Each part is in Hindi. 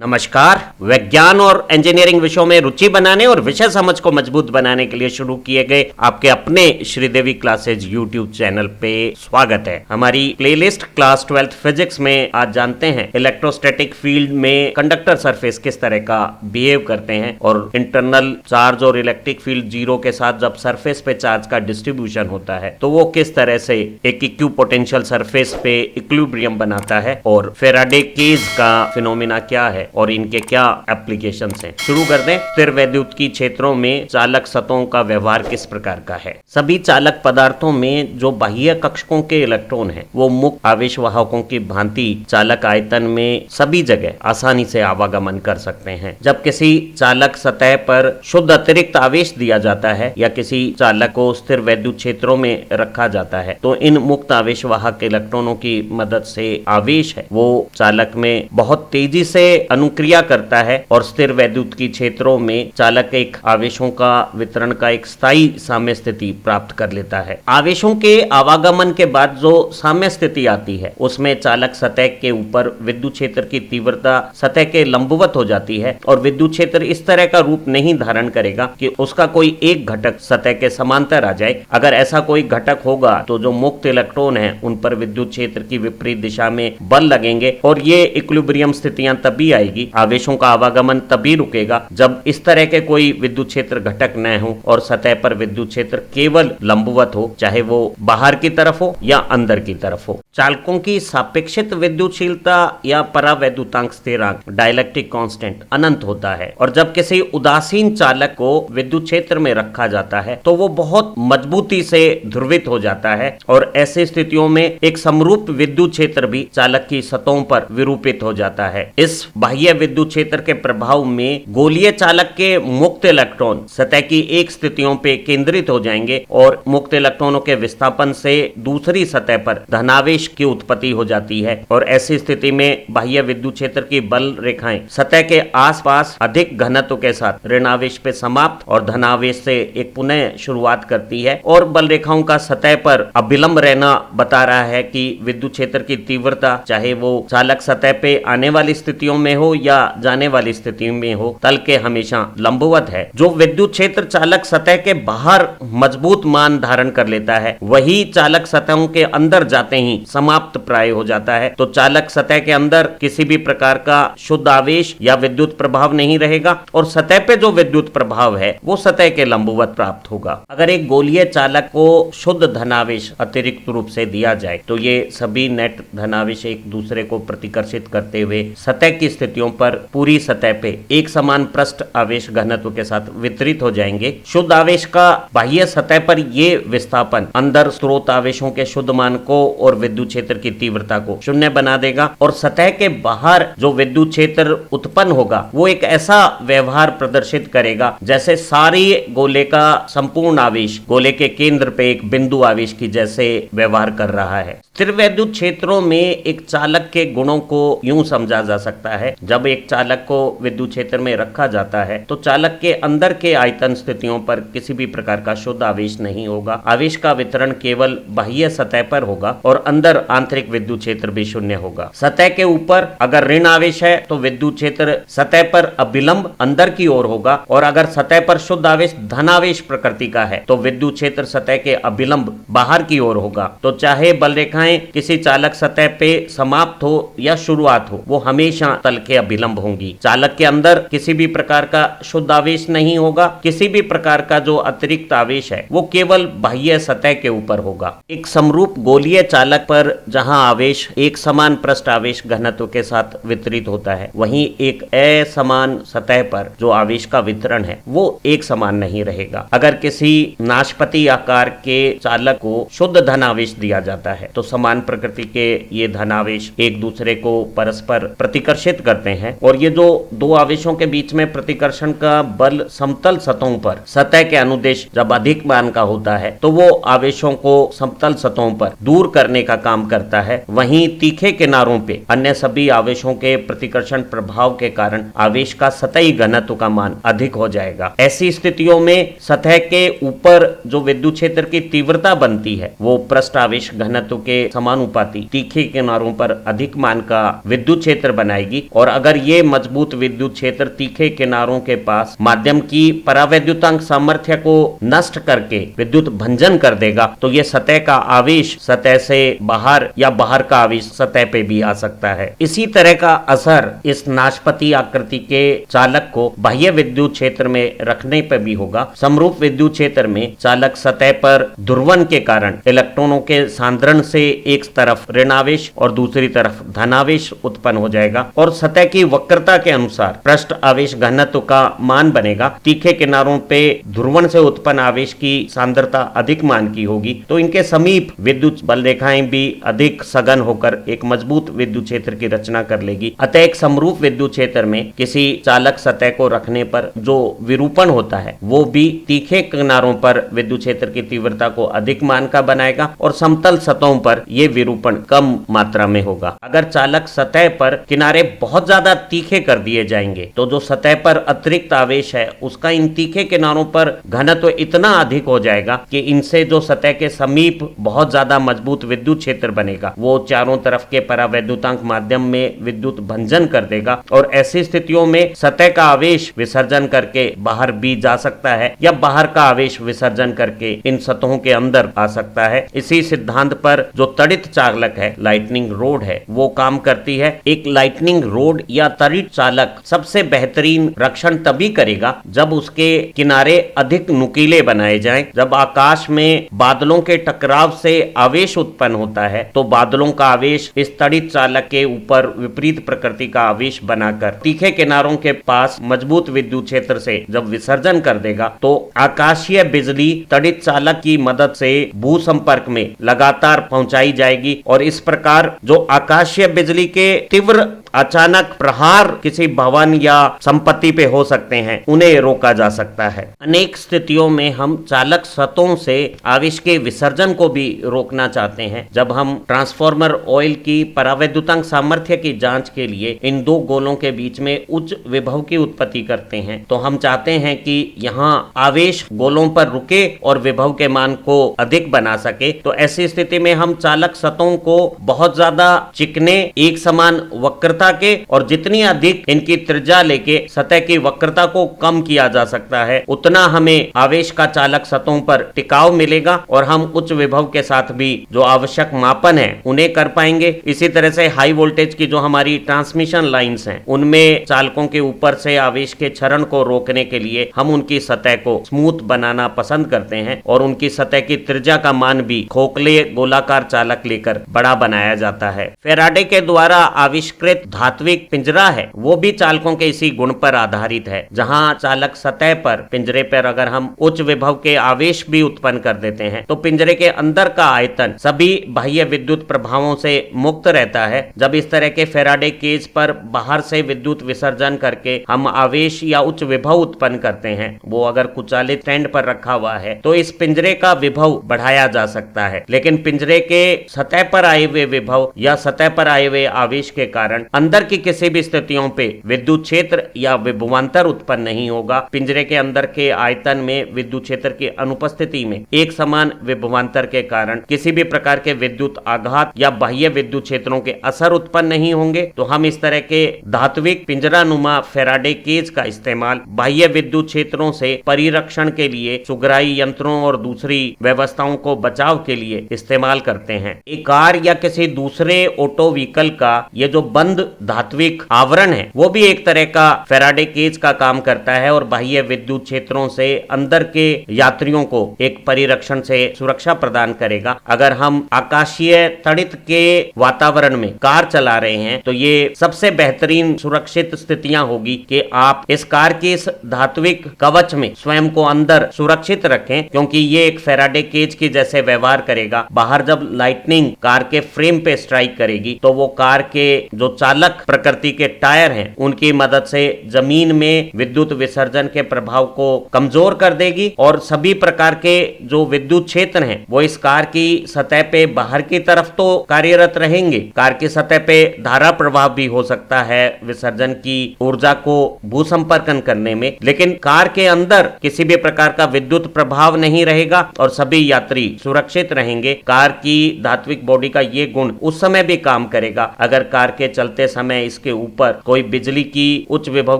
नमस्कार। विज्ञान और इंजीनियरिंग विषयों में रुचि बनाने और विषय समझ को मजबूत बनाने के लिए शुरू किए गए आपके अपने श्रीदेवी क्लासेज यूट्यूब चैनल पे स्वागत है। हमारी प्लेलिस्ट क्लास 12th फिजिक्स में आज जानते हैं इलेक्ट्रोस्टैटिक फील्ड में कंडक्टर सरफेस किस तरह का बिहेव करते हैं और इंटरनल चार्ज और इलेक्ट्रिक फील्ड जीरो के साथ जब सरफेस पे चार्ज का डिस्ट्रीब्यूशन होता है तो वो किस तरह से एक इक्विपोटेंशियल सरफेस पे इक्विलिब्रियम बनाता है और फैराडे केज का फिनोमिना क्या है और इनके क्या एप्लीकेशंस हैं। शुरू कर दें। स्थिर वैद्युतिकी क्षेत्रों में चालक सतहों का व्यवहार किस प्रकार का है। सभी चालक पदार्थों में जो बाह्य कक्षकों के इलेक्ट्रॉन हैं वो मुक्त आवेश वाहकों की भांति चालक आयतन में सभी जगह आसानी से आवागमन कर सकते हैं। जब किसी चालक सतह पर शुद्ध अतिरिक्त आवेश दिया जाता है या किसी चालक को स्थिर वैद्युत क्षेत्रों में रखा जाता है तो इन मुक्त आवेश वाहक इलेक्ट्रॉनों की मदद से आवेश है वो चालक में बहुत तेजी से अनुक्रिया करता है और स्थिर वैद्युतिकी क्षेत्रों में चालक एक आवेशों का वितरण का एक स्थायी साम्य स्थिति प्राप्त कर लेता है। आवेशों के आवागमन के बाद जो साम्य स्थिति आती है उसमें चालक सतह के ऊपर विद्युत क्षेत्र की तीव्रता सतह के लंबवत हो जाती है और विद्युत क्षेत्र इस तरह का रूप नहीं धारण करेगा कि उसका कोई एक घटक सतह के समांतर आ जाए। अगर ऐसा कोई घटक होगा तो जो मुक्त इलेक्ट्रॉन है उन पर विद्युत क्षेत्र की विपरीत दिशा में बल लगेंगे और ये इक्विलिब्रियम स्थितियां तभी आएगी, आवेशों का आवागमन तभी रुकेगा जब इस तरह के कोई विद्युत क्षेत्र घटक न हो और सतह पर विद्युत क्षेत्र केवल लंबवत हो, चाहे वो बाहर की तरफ हो या अंदर की तरफ हो। चालकों की सापेक्षित विद्युतशीलता या परावैद्युतांक स्थिरांक डाइलेक्ट्रिक कांस्टेंट अनंत होता है और जब किसी उदासीन चालक को विद्युत क्षेत्र में रखा जाता है तो वो बहुत मजबूती से ध्रुवित हो जाता है और ऐसी स्थितियों में एक समरूप विद्युत क्षेत्र भी चालक की सतहों पर विरूपित हो जाता है। इस बाह्य विद्युत क्षेत्र के प्रभाव में गोलीय चालक के मुक्त इलेक्ट्रॉन सतह की एक स्थितियों पे केंद्रित हो जाएंगे और मुक्त इलेक्ट्रॉनों के विस्थापन से दूसरी सतह पर धनावेश की उत्पत्ति हो जाती है और ऐसी स्थिति में बाह्य विद्युत क्षेत्र की बल रेखाएं सतह के आसपास अधिक घनत्व के साथ ऋणावेश पे समाप्त और धनावेश से एक पुनः शुरुआत करती है और बल रेखाओं का सतह पर अविलंब रहना बता रहा है कि विद्युत क्षेत्र की तीव्रता चाहे वो चालक सतह पे आने वाली स्थितियों में हो या जाने वाली स्थिति में हो तल के हमेशा लंबवत है। जो विद्युत क्षेत्र चालक सतह के बाहर मजबूत मान धारण कर लेता है वही चालक सतहों के अंदर जाते ही समाप्त प्राय हो जाता है। तो चालक सतह के अंदर किसी भी प्रकार का शुद्ध आवेश या विद्युत प्रभाव नहीं रहेगा और सतह पे जो विद्युत प्रभाव है वो सतह के लंबवत प्राप्त होगा। अगर एक गोलीय चालक को शुद्ध धनावेश अतिरिक्त रूप से दिया जाए तो ये सभी नेट धनावेश एक दूसरे को प्रतिकर्षित करते हुए सतह की स्थितियों पर पूरी सतह पे एक समान पृष्ठ आवेश घनत्व के साथ वितरित हो जाएंगे। शुद्ध आवेश का बाह्य सतह पर ये विस्थापन अंदर स्रोत आवेशों के शुद्ध मान को और विद्युत क्षेत्र की तीव्रता को शून्य बना देगा और सतह के बाहर जो विद्युत क्षेत्र उत्पन्न होगा वो एक ऐसा व्यवहार प्रदर्शित करेगा जैसे सारी गोले का संपूर्ण आवेश गोले के केंद्र पे एक बिंदु आवेश की जैसे व्यवहार कर रहा है। स्थिर वैद्युत क्षेत्रों में एक चालक के गुणों को यूं समझा जा सकता है, जब एक चालक को विद्युत क्षेत्र में रखा जाता है तो चालक के अंदर के आयतन स्थितियों पर किसी भी प्रकार का शुद्ध आवेश नहीं होगा। आवेश का वितरण केवल बाह्य सतह पर होगा और अंदर आंतरिक विद्युत क्षेत्र भी शून्य होगा। सतह के ऊपर अगर ऋण आवेश है तो विद्युत क्षेत्र सतह पर अविलंब अंदर की ओर होगा और अगर सतह पर शुद्ध आवेश धनावेश प्रकृति का है तो विद्युत क्षेत्र सतह के अविलंब बाहर की ओर होगा। तो चाहे बल रेखाएं किसी चालक सतह पे समाप्त हो या शुरुआत हो वो हमेशा तल के अभिलंब होंगी। चालक के अंदर किसी भी प्रकार का शुद्ध आवेश नहीं होगा। किसी भी प्रकार का जो अतिरिक्त आवेश है वो केवल बाह्य सतह के ऊपर होगा। एक समरूप गोलीय चालक पर जहां आवेश एक समान पृष्ठ आवेश घनत्व के साथ वितरित होता है वहीं एक असमान सतह पर जो आवेश का वितरण है वो एक समान नहीं रहेगा। अगर किसी नाशपति आकार के चालक को शुद्ध धनावेश दिया जाता है तो समान प्रकृति के ये धनावेश एक दूसरे को परस्पर प्रतिकर्षित करते हैं और ये जो दो आवेशों के बीच में प्रतिकर्षण का बल समतल सतहों पर सतह के अनुदेश जब अधिक मान का होता है तो वो आवेशों को समतल सतहों पर दूर करने का काम करता है। वहीं तीखे किनारों पे अन्य सभी आवेशों के प्रतिकर्षण प्रभाव के कारण आवेश का सतही घनत्व का मान अधिक हो जाएगा। ऐसी स्थितियों में सतह के ऊपर जो विद्युत क्षेत्र की तीव्रता बनती है वो पृष्ठ आवेश घनत्व के समानुपाती तीखे किनारों पर अधिक मान का विद्युत क्षेत्र बनाएगी। और अगर ये मजबूत विद्युत क्षेत्र तीखे किनारों के पास माध्यम की परावैद्युतांक सामर्थ्य को नष्ट करके विद्युत भंजन कर देगा तो ये सतह का आवेश सतह से बाहर या बाहर का आवेश सतह पे भी आ सकता है। इसी तरह का असर इस नाशपति आकृति के चालक को बाह्य विद्युत क्षेत्र में रखने पर भी होगा। समरूप विद्युत क्षेत्र में चालक सतह पर ध्रुवण के कारण इलेक्ट्रॉनों के सांद्रण से एक तरफ ऋणावेश और दूसरी तरफ धनावेश उत्पन्न हो जाएगा और सतह की वक्रता के अनुसार पृष्ठ आवेश घनत्व का मान बनेगा। तीखे किनारों पे ध्रुवण से उत्पन्न आवेश की सांद्रता अधिक मान की होगी तो इनके समीप विद्युत बल रेखाएं भी अधिक सघन होकर एक मजबूत विद्युत क्षेत्र की रचना कर लेगी। अतः एक समरूप विद्युत क्षेत्र में किसी चालक सतह को रखने पर जो विरूपण होता है वो भी तीखे किनारों पर विद्युत क्षेत्र की तीव्रता को अधिक मान का बनाएगा और समतल सतहों पर यह विरूपण कम मात्रा में होगा। अगर चालक सतह पर किनारे बहुत ज्यादा तीखे कर दिए जाएंगे तो जो सतह पर अतिरिक्त आवेश है उसका इन तीखे किनारों पर घनत्व इतना अधिक हो जाएगा कि इनसे जो सतह के समीप बहुत ज्यादा मजबूत विद्युत क्षेत्र बनेगा वो चारों तरफ के परावैद्युतांक माध्यम में विद्युत भंजन कर देगा और ऐसी स्थितियों में सतह का आवेश विसर्जन करके बाहर भी जा सकता है या बाहर का आवेश विसर्जन करके इन सतहों के अंदर आ सकता है। इसी सिद्धांत पर जो तड़ित चालक है लाइटनिंग रोड है वो काम करती है। एक लाइटनिंग रोड या तड़ित चालक सबसे बेहतरीन रक्षण तभी करेगा जब उसके किनारे अधिक नुकीले बनाए जाएं। जब आकाश में बादलों के टकराव से आवेश उत्पन्न होता है तो बादलों का आवेश इस तड़ित चालक के ऊपर विपरीत प्रकृति का आवेश बनाकर तीखे किनारों के पास मजबूत विद्युत क्षेत्र से जब विसर्जन कर देगा तो आकाशीय बिजली तड़ित चालक की मदद से भू संपर्क में लगातार पहुंचाई जाएगी और इस प्रकार जो आकाशीय बिजली के तीव्र अचानक प्रहार किसी भवन या संपत्ति पे हो सकते हैं उन्हें रोका जा सकता है। अनेक स्थितियों में हम चालक सतहों से आवेश के विसर्जन को भी रोकना चाहते हैं। जब हम ट्रांसफार्मर ऑयल की परावैद्युतांक सामर्थ्य की जांच के लिए इन दो गोलों के बीच में उच्च विभव की उत्पत्ति करते हैं तो हम चाहते हैं कि यहाँ आवेश गोलों पर रुके और विभव के मान को अधिक बना सके। तो ऐसी स्थिति में हम चालक सतहों को बहुत ज्यादा चिकने एक समान वक्रता के और जितनी अधिक इनकी त्रिज्या लेके सतह की वक्रता को कम किया जा सकता है उतना हमें आवेश का चालक सतहों पर टिकाव मिलेगा और हम उच्च विभव के साथ भी जो आवश्यक मापन है उन्हें कर पाएंगे। इसी तरह से हाई वोल्टेज की जो हमारी ट्रांसमिशन लाइंस हैं उनमें चालकों के ऊपर से आवेश के क्षरण को रोकने के लिए हम उनकी सतह को स्मूथ बनाना पसंद करते हैं और उनकी सतह की त्रिज्या का मान भी खोखले गोलाकार चालक लेकर बड़ा बनाया जाता है। फैराडे के द्वारा आविष्कृत धात्विक पिंजरा है वो भी चालकों के इसी गुण पर आधारित है। जहां चालक सतह पर पिंजरे पर अगर हम उच्च विभव के आवेश भी उत्पन्न कर देते हैं तो पिंजरे के अंदर का आयतन सभी बाह्य विद्युत प्रभावों से मुक्त रहता है। जब इस तरह के फैराडे केज पर बाहर से विद्युत विसर्जन करके हम आवेश या उच्च विभव उत्पन्न करते हैं वो अगर कुचालित स्टैंड पर रखा हुआ है तो इस पिंजरे का विभव बढ़ाया जा सकता है। लेकिन पिंजरे के सतह पर आए हुए विभव या सतह पर आए हुए आवेश के कारण अंदर की किसी भी स्थितियों पे विद्युत क्षेत्र या विभवांतर उत्पन्न नहीं होगा। पिंजरे के अंदर के आयतन में विद्युत क्षेत्र की अनुपस्थिति में एक समान विभवांतर के कारण किसी भी प्रकार के विद्युत आघात या बाह्य विद्युत क्षेत्रों के असर उत्पन्न नहीं होंगे। तो हम इस तरह के धात्विक पिंजरानुमा फैराडे केज का इस्तेमाल बाह्य विद्युत क्षेत्रों से परिरक्षण के लिए सुगराई यंत्रों और दूसरी व्यवस्थाओं को बचाव के लिए इस्तेमाल करते हैं। एक कार या किसी दूसरे ऑटो व्हीकल का ये जो बंद धात्विक आवरण है वो भी एक तरह का फैराडे केज का काम करता है और बाह्य विद्युत क्षेत्रों से अंदर के यात्रियों को एक परिरक्षण से सुरक्षा प्रदान करेगा। अगर हम आकाशीय तड़ित के वातावरण में कार चला रहे हैं तो ये सबसे बेहतरीन सुरक्षित स्थितियां होगी कि आप इस कार के इस धात्विक कवच में स्वयं को अंदर सुरक्षित रखें क्योंकि ये एक फैराडे केज की जैसे व्यवहार करेगा। बाहर जब लाइटनिंग कार के फ्रेम पे स्ट्राइक करेगी तो वो कार के जो चालक चालक प्रकृति के टायर हैं उनकी मदद से जमीन में विद्युत विसर्जन के प्रभाव को कमजोर कर देगी और सभी प्रकार के जो विद्युत क्षेत्र हैं वो इस कार की सतह पे बाहर की तरफ तो कार्यरत रहेंगे। कार की सतह पे धारा प्रभाव भी हो सकता है विसर्जन की ऊर्जा को भूसंपर्कन करने में, लेकिन कार के अंदर किसी भी प्रकार का विद्युत प्रभाव नहीं रहेगा और सभी यात्री सुरक्षित रहेंगे। कार की धात्विक बॉडी का ये गुण उस समय भी काम करेगा अगर कार के चलते समय इसके ऊपर कोई बिजली की उच्च विभव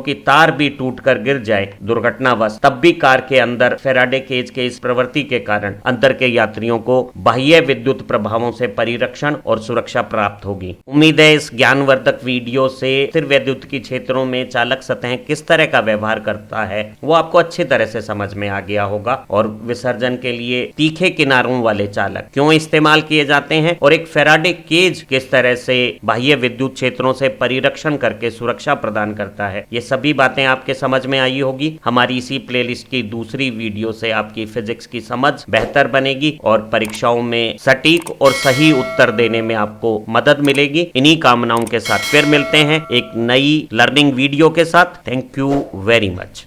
की तार भी टूटकर गिर जाए दुर्घटनावश, तब भी कार के अंदर फेराडे केज के इस प्रवृत्ति के कारण अंदर के यात्रियों को बाह्य विद्युत प्रभावों से परिरक्षण और सुरक्षा प्राप्त होगी। उम्मीद है इस ज्ञानवर्धक वीडियो से स्थिर वैद्युत की क्षेत्रों में चालक सतह किस तरह का व्यवहार करता है वो आपको अच्छी तरह से समझ में आ गया होगा और विसर्जन के लिए तीखे किनारों वाले चालक क्यों इस्तेमाल किए जाते हैं और एक फेराडे केज किस तरह से बाह्य विद्युत क्षेत्रों से परिरक्षण करके सुरक्षा प्रदान करता है, ये सभी बातें आपके समझ में आई होगी। हमारी इसी प्लेलिस्ट की दूसरी वीडियो से आपकी फिजिक्स की समझ बेहतर बनेगी और परीक्षाओं में सटीक और सही उत्तर देने में आपको मदद मिलेगी। इन्हीं कामनाओं के साथ फिर मिलते हैं एक नई लर्निंग वीडियो के साथ। Thank you very much.